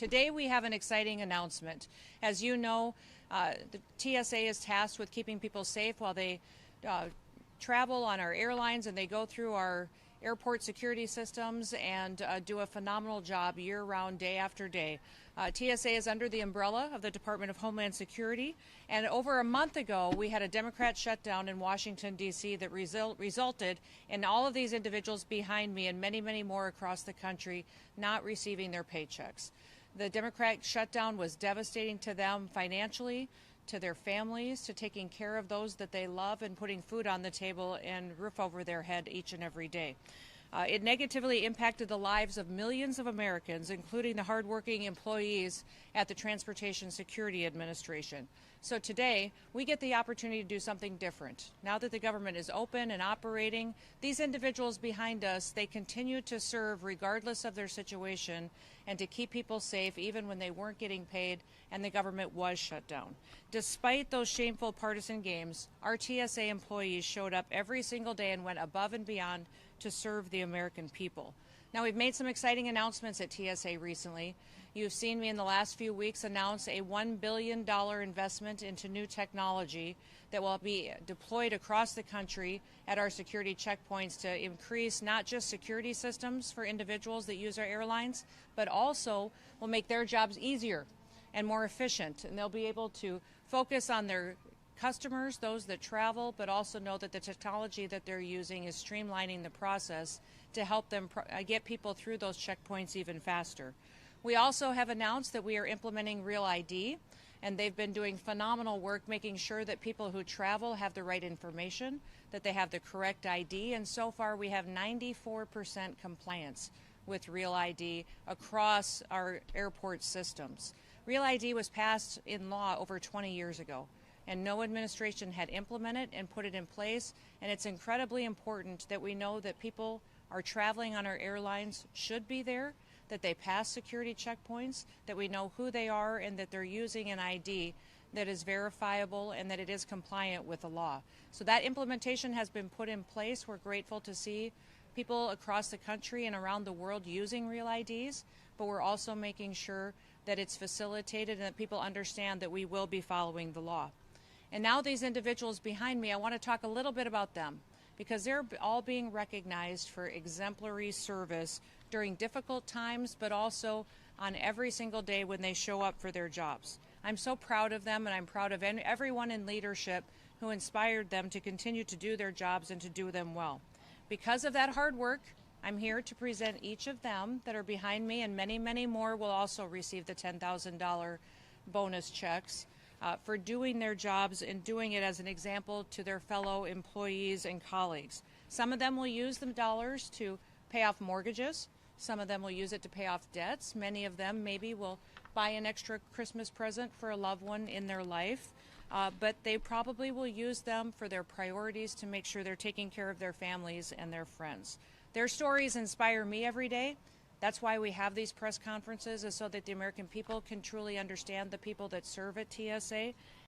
Today we have an exciting announcement. As you know, the TSA is tasked with keeping people safe while they travel on our airlines, and they go through our airport security systems and do a phenomenal job year-round, day after day. TSA is under the umbrella of the Department of Homeland Security, and over a month ago we had a Democrat shutdown in Washington D.C. that resulted in all of these individuals behind me and many, many more across the country not receiving their paychecks. The Democrat shutdown was devastating to them financially, to their families, to taking care of those that they love and putting food on the table and roof over their head each and every day. It negatively impacted the lives of millions of Americans, including the hardworking employees at the Transportation Security Administration. So today, we get the opportunity to do something different. Now that the government is open and operating, these individuals behind us, they continue to serve regardless of their situation and to keep people safe even when they weren't getting paid and the government was shut down. Despite those shameful partisan games, our TSA employees showed up every single day and went above and beyond to serve the American people. Now, we've made some exciting announcements at TSA recently. You've seen me in the last few weeks announce a $1 billion investment into new technology that will be deployed across the country at our security checkpoints to increase not just security systems for individuals that use our airlines, but also will make their jobs easier and more efficient. And they'll be able to focus on their customers, those that travel, but also know that the technology that they're using is streamlining the process to help them get people through those checkpoints even faster. We also have announced that we are implementing Real ID, and they've been doing phenomenal work making sure that people who travel have the right information, that they have the correct ID, and so far we have 94% compliance with Real ID across our airport systems. Real ID was passed in law over 20 years ago, and no administration had implemented and put it in place, and it's incredibly important that we know that people are traveling on our airlines should be there, that they pass security checkpoints, that we know who they are, and that they're using an ID that is verifiable and that it is compliant with the law. So that implementation has been put in place. We're grateful to see people across the country and around the world using Real IDs, but we're also making sure that it's facilitated and that people understand that we will be following the law. And now these individuals behind me, I want to talk a little bit about them, because they're all being recognized for exemplary service during difficult times, but also on every single day when they show up for their jobs. I'm so proud of them, and I'm proud of everyone in leadership who inspired them to continue to do their jobs and to do them well. Because of that hard work, I'm here to present each of them that are behind me, and many, many more will also receive the $10,000 bonus checks for doing their jobs and doing it as an example to their fellow employees and colleagues. Some of them will use the dollars to pay off mortgages. Some of them will use it to pay off debts. Many of them maybe will buy an extra Christmas present for a loved one in their life. But they probably will use them for their priorities to make sure they're taking care of their families and their friends. Their stories inspire me every day. That's why we have these press conferences, is so that the American people can truly understand the people that serve at TSA